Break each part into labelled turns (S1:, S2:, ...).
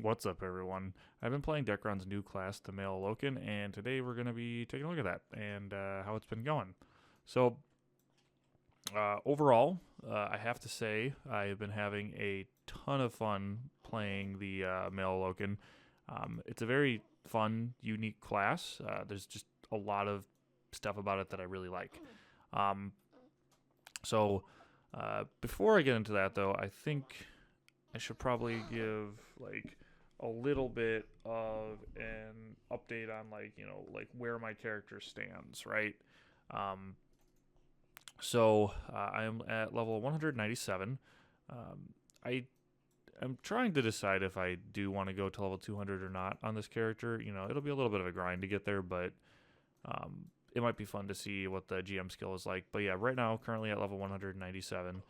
S1: What's up, everyone? I've been playing Dekaron's new class, the male aloken, and today we're going to be taking a look at that and how it's been going. So, overall, I have to say I have been having a ton of fun playing the male aloken. It's a very fun, unique class. There's just a lot of stuff about it that I really like. Um, before I get into that, though, I think I should probably give like a little bit of an update on like where my character stands, right? Um, I am at level 197. I am trying to decide if I do want to go to level 200 or not on this character. It'll be a little bit of a grind to get there, but it might be fun to see what the GM skill is like. But yeah, right now, currently at level 197.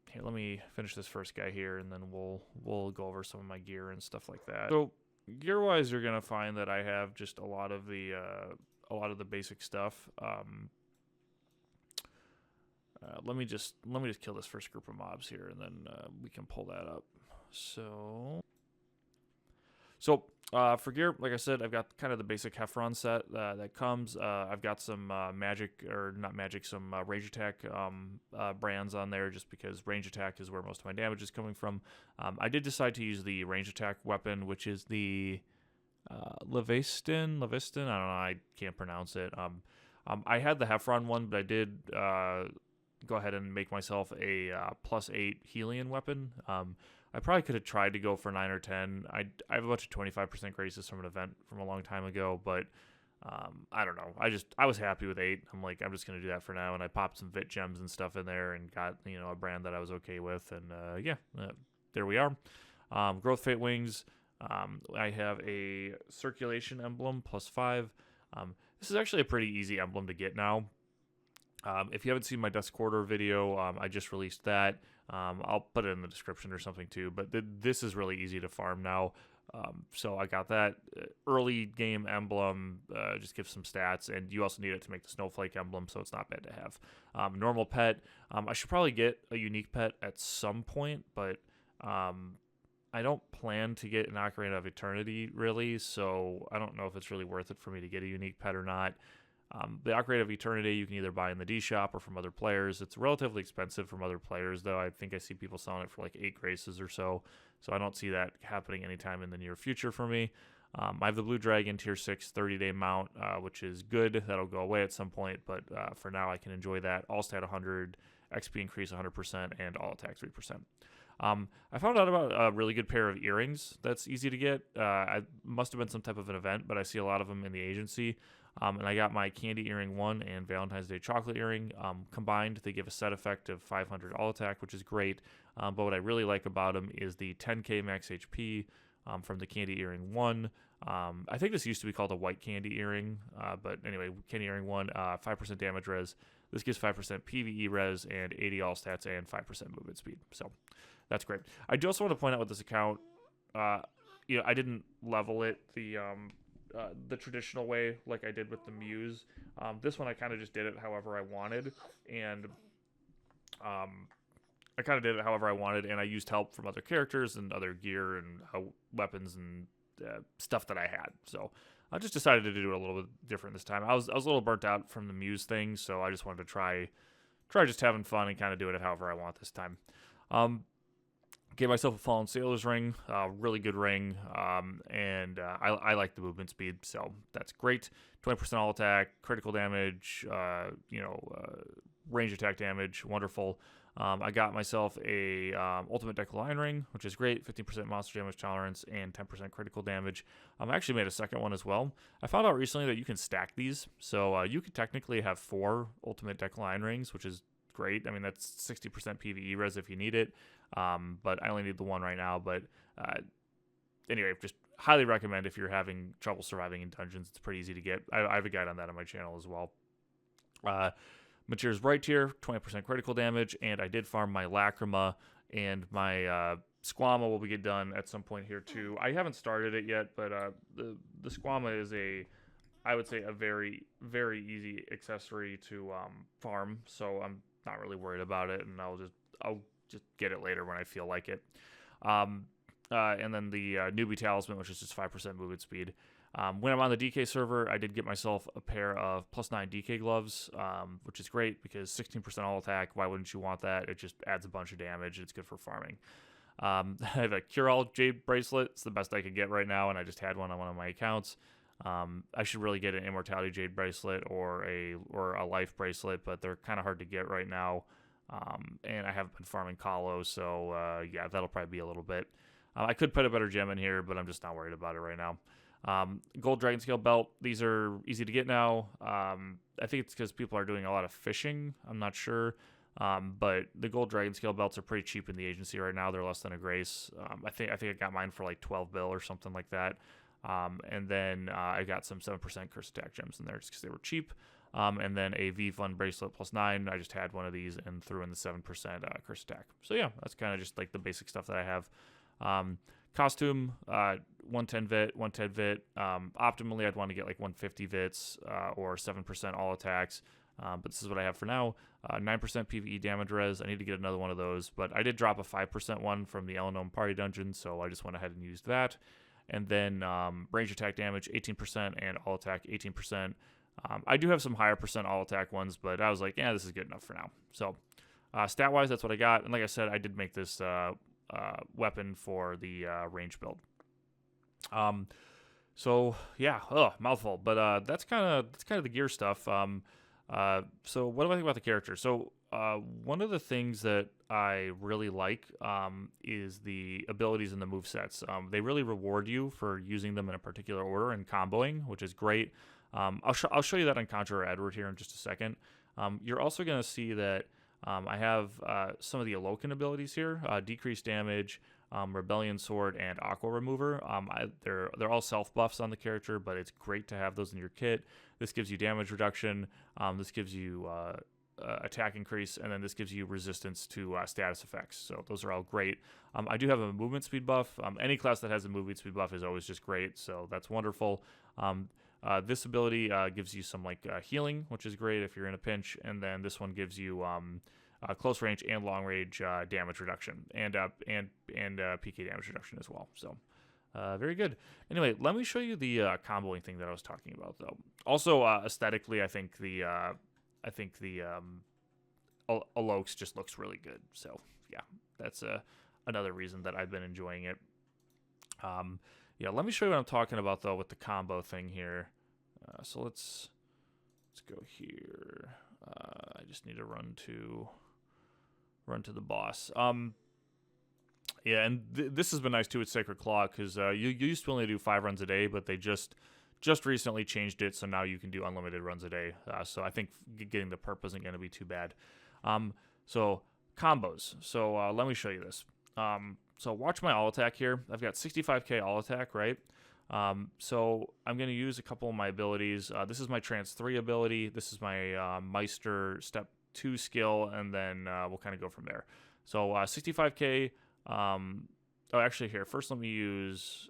S1: Here, let me finish this first guy here, and then we'll go over some of my gear and stuff like that. So gear wise, you're gonna find that I have just a lot of the basic stuff. Let me just kill this first group of mobs here, and then we can pull that up. So for gear, like I said, I've got kind of the basic Heffron set that comes. I've got some some range attack brands on there, just because range attack is where most of my damage is coming from. I did decide to use the range attack weapon, which is the Leviston. I don't know. I can't pronounce it. I had the Heffron one, but I did go ahead and make myself a +8 Helion weapon. I probably could have tried to go for 9 or 10. I have a bunch of 25% graces from an event from a long time ago, but I don't know. I was happy with 8. I'm just going to do that for now, and I popped some Vit gems and stuff in there and got, a brand that I was okay with, and there we are. Growth Fate Wings. I have a Circulation Emblem +5. This is actually a pretty easy emblem to get now. If you haven't seen my Dusk Quarter video, I just released that. I'll put it in the description or something too, but this is really easy to farm now. So I got that early game emblem, just gives some stats, and you also need it to make the Snowflake emblem, so it's not bad to have. Normal pet, I should probably get a unique pet at some point, but I don't plan to get an Ocarina of Eternity, really, so I don't know if it's really worth it for me to get a unique pet or not. The Ocarina of Eternity you can either buy in the D shop or from other players. It's relatively expensive from other players, though. I think I see people selling it for like 8 graces or so I don't see that happening anytime in the near future for me. I have the Blue Dragon Tier 6 30-day mount, which is good. That'll go away at some point, but for now I can enjoy that. All stat 100, XP increase 100%, and all attack 3%. I found out about a really good pair of earrings that's easy to get. I must have been some type of an event, but I see a lot of them in the agency. And I got my Candy Earring 1 and Valentine's Day Chocolate Earring. Combined, they give a set effect of 500 all attack, which is great. But what I really like about them is the 10k max HP from the Candy Earring 1. I think this used to be called a White Candy Earring. But anyway, Candy Earring 1, 5% damage res. This gives 5% PvE res and 80 all stats and 5% movement speed. So that's great. I do also want to point out with this account, I didn't level it the traditional way like I did with the Muse. This one I kind of just did it however I wanted, and I used help from other characters and other gear and weapons and stuff that I had. So I just decided to do it a little bit different this time. I was a little burnt out from the Muse thing, so I just wanted to try just having fun and kind of doing it however I want this time. Gave myself a Fallen Sailor's ring, really good ring, and I like the movement speed, so that's great. 20% all attack, critical damage, range attack damage, wonderful. I got myself a Ultimate Decline ring, which is great, 15% monster damage tolerance and 10% critical damage. I actually made a second one as well. I found out recently that you can stack these, so you could technically have 4 Ultimate Decline rings, which is great. I mean, that's 60% PvE res if you need it. But I only need the one right now. But anyway, just highly recommend if you're having trouble surviving in dungeons. It's pretty easy to get. I have a guide on that on my channel as well. Mateer's right here, 20% critical damage, and I did farm my Lacrima, and my Squama will get done at some point here too. I haven't started it yet, but the Squama is I would say a very, very easy accessory to farm, so I'm not really worried about it, and I'll just get it later when I feel like it. and then the newbie talisman, which is just 5% movement speed. When I'm on the DK server, I did get myself a pair of +9 DK gloves, which is great because 16% all attack. Why wouldn't you want that? It just adds a bunch of damage. It's good for farming. I have a Cure-All Jade bracelet. It's the best I could get right now, and I just had one on one of my accounts. I should really get an Immortality Jade bracelet or a Life bracelet, but they're kind of hard to get right now. And I haven't been farming Kalo, so yeah, that'll probably be a little bit. I could put a better gem in here, but I'm just not worried about it right now. Gold Dragon Scale Belt. These are easy to get now. I think it's because people are doing a lot of fishing. I'm not sure. But the Gold Dragon Scale Belts are pretty cheap in the agency right now. They're less than a grace. I think I got mine for like 12 bill or something like that. And then I got some 7% curse attack gems in there just because they were cheap. And then a V-Fun bracelet +9. I just had one of these and threw in the 7% curse attack. So yeah, that's kind of just like the basic stuff that I have. Costume, 110 vit, 110 vit. Optimally, I'd want to get like 150 vits or 7% all attacks. But this is what I have for now. 9% PvE damage res. I need to get another one of those. But I did drop a 5% one from the Elenome Party Dungeon, so I just went ahead and used that. And then range attack damage, 18%, and all attack, 18%. I do have some higher % all attack ones, but I was like, yeah, this is good enough for now. So stat-wise, that's what I got. And like I said, I did make this weapon for the range build. So yeah, mouthful. But that's kind of the gear stuff. So what do I think about the character? So one of the things that I really like is the abilities and the movesets. They really reward you for using them in a particular order and comboing, which is great. I'll show you that on Conjurer Edward here in just a second. You're also going to see that I have some of the Aloken abilities here: decreased damage, Rebellion Sword, and Aqua Remover. They're all self buffs on the character, but it's great to have those in your kit. This gives you damage reduction. This gives you attack increase, and then this gives you resistance to status effects. So those are all great. I do have a movement speed buff. Any class that has a movement speed buff is always just great, so that's wonderful. This ability gives you some healing, which is great if you're in a pinch, and then this one gives you close range and long range damage reduction, and PK damage reduction as well. So very good. Anyway, let me show you the comboing thing that I was talking about, though. Also, aesthetically, I think the Alokes just looks really good. So yeah, that's another reason that I've been enjoying it. Yeah, let me show you what I'm talking about though with the combo thing here. So let's go here. I just need to run to the boss. Yeah, and this has been nice too with Sacred Claw, because you used to only do 5 runs a day, but they just recently changed it, so now you can do unlimited runs a day. So I think getting the perp isn't going to be too bad. So combos. So let me show you this. So watch my all attack here. I've got 65k all attack, right? So I'm going to use a couple of my abilities. This is my Trance 3 ability. This is my Meister Step 2 skill, and then we'll kind of go from there. So 65k. Oh, actually, here, first let me use,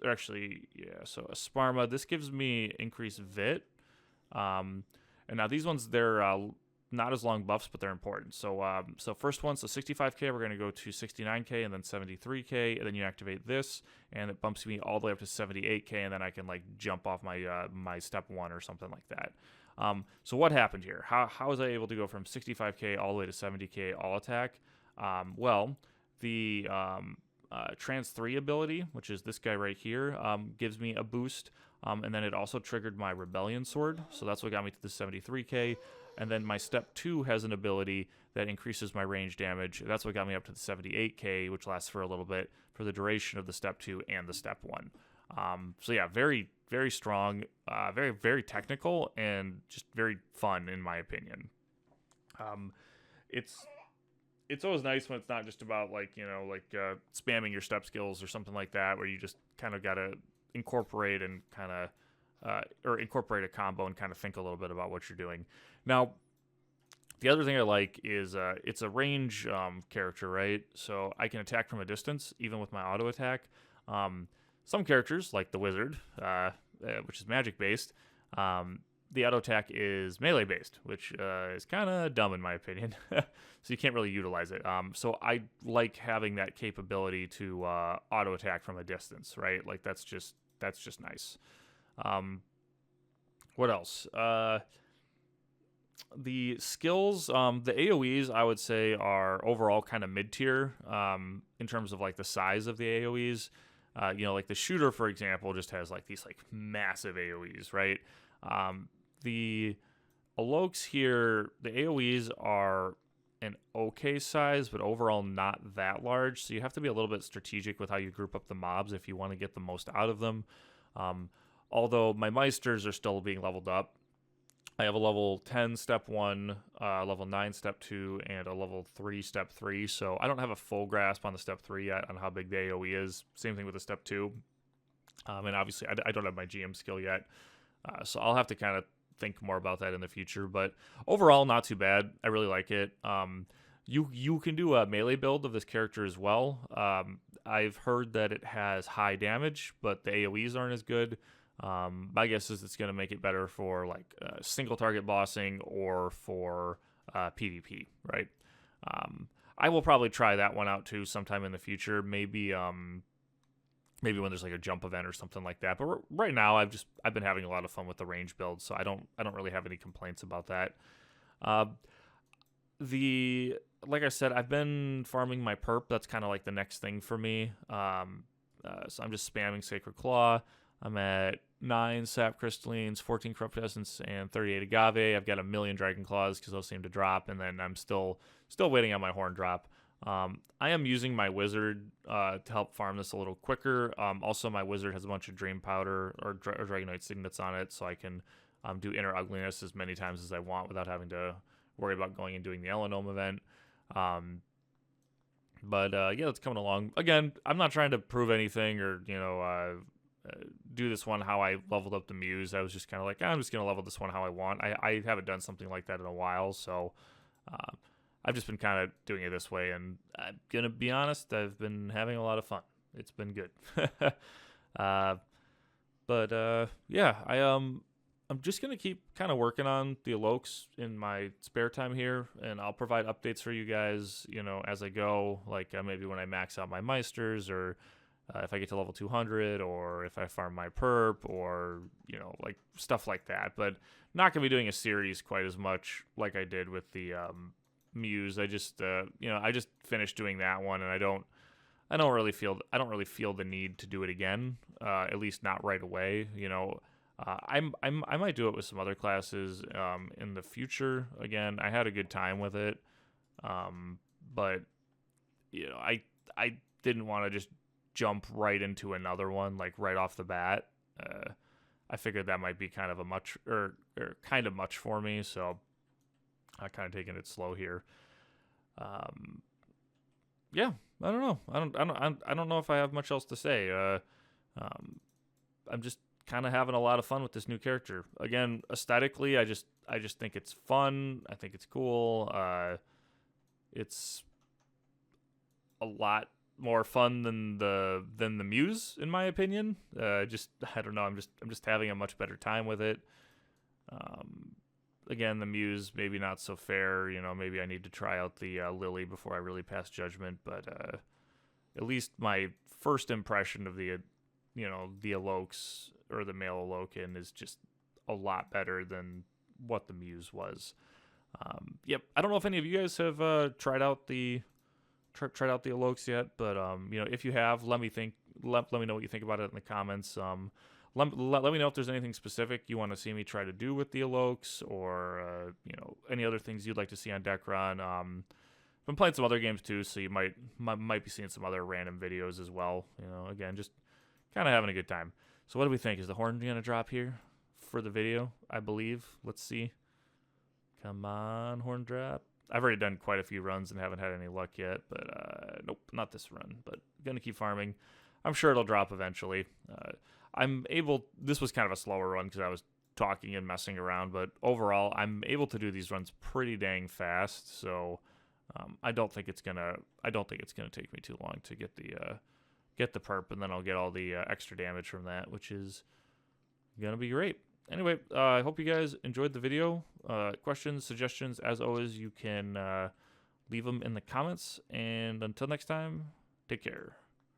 S1: so a Sparma. This gives me increased Vit. And now these ones, they're not as long buffs, but they're important. So first one, so 65k, we're going to go to 69k and then 73k, and then you activate this, and it bumps me all the way up to 78k, and then I can jump off my my step 1 or something like that. So what happened here? How was I able to go from 65k all the way to 70k all attack? Well, the Trance 3 ability, which is this guy right here, gives me a boost, and then it also triggered my Rebellion Sword, so that's what got me to the 73k. And then my Step 2 has an ability that increases my range damage. That's what got me up to the 78k, which lasts for a little bit for the duration of the Step 2 and the Step 1. So yeah, very, very strong, very, very technical, and just very fun in my opinion. It's always nice when it's not just about spamming your step skills or something like that, where you just kind of got to incorporate and incorporate a combo and kind of think a little bit about what you're doing. Now, the other thing I like is it's a range character, right? So I can attack from a distance, even with my auto attack. Some characters, like the wizard, which is magic based, the auto attack is melee based, which is kind of dumb in my opinion. So you can't really utilize it. So I like having that capability to auto attack from a distance, right? Like that's just nice. What else? The skills, the AoEs, I would say are overall kind of mid tier in terms of like the size of the AoEs. Like the shooter, for example, just has like these like massive AoEs, right? The Alokes here, the AoEs are an okay size, but overall not that large. So you have to be a little bit strategic with how you group up the mobs if you want to get the most out of them. Although my Meisters are still being leveled up. I have a level 10 step 1, level 9 step 2, and a level 3 step 3. So I don't have a full grasp on the step 3 yet on how big the AoE is. Same thing with the step 2. And obviously I don't have my GM skill yet. So I'll have to kind of think more about that in the future. But overall, not too bad. I really like it. You can do a melee build of this character as well. I've heard that it has high damage, but the AoEs aren't as good. My guess is it's going to make it better for like single target bossing or for PvP, right? I will probably try that one out too sometime in the future. Maybe when there's like a jump event or something like that. But right now, I've been having a lot of fun with the range build, so I don't really have any complaints about that. Like I said, I've been farming my perp. That's kind of like the next thing for me. So I'm just spamming Sacred Claw. I'm at 9 Sap Crystallines, 14 Corrupt Essence, and 38 Agave. I've got a million Dragon Claws because those seem to drop, and then I'm still waiting on my Horn drop. I am using my Wizard to help farm this a little quicker. Also, my Wizard has a bunch of Dream Powder or Dragonite Signets on it, so I can do Inner Ugliness as many times as I want without having to worry about going and doing the Elanome event. But that's coming along. Again, I'm not trying to prove anything or, do this one how I leveled up the Muse. I was just kind of like, I'm just going to level this one how I want. I haven't done something like that in a while, so I've just been kind of doing it this way, and I'm going to be honest, I've been having a lot of fun. It's been good. I'm just going to keep kind of working on the Alokes in my spare time here, and I'll provide updates for you guys, as I go, like maybe when I max out my Meisters, or if I get to level 200, or if I farm my perp, or, like stuff like that. But not going to be doing a series quite as much like I did with the Muse. I just finished doing that one, and I don't really feel the need to do it again, at least not right away, I might do it with some other classes in the future. Again, I had a good time with it, but I didn't want to just jump right into another one like right off the bat. I figured that might be kind of much for me, so I'm kind of taking it slow here. I don't know. I don't know if I have much else to say. I'm just kind of having a lot of fun with this new character. Again, aesthetically, I just think it's fun. I think it's cool. It's a lot more fun than the Muse, in my opinion. I don't know. I'm just having a much better time with it. Again, the Muse maybe not so fair. Maybe I need to try out the Lily before I really pass judgment. But at least my first impression of the Alokes, or the male Aloken, is just a lot better than what the Muse was. I don't know if any of you guys have tried out the Alokes yet, but if you have, let me know what you think about it in the comments. Let me know if there's anything specific you want to see me try to do with the Alokes, or any other things you'd like to see on Dekaron. I've been playing some other games too, so you might be seeing some other random videos as well. Again, just kind of having a good time. So what do we think? Is the Horn gonna drop here for the video? I believe. Let's see. Come on, Horn drop. I've already done quite a few runs and haven't had any luck yet, but nope, not this run. But gonna keep farming. I'm sure it'll drop eventually. This was kind of a slower run because I was talking and messing around, but overall, I'm able to do these runs pretty dang fast. So I don't think it's gonna take me too long to get the perp, and then I'll get all the extra damage from that, which is gonna be great. anyway, I hope you guys enjoyed the video. Questions, suggestions, as always, you can leave them in the comments. And until next time, take care.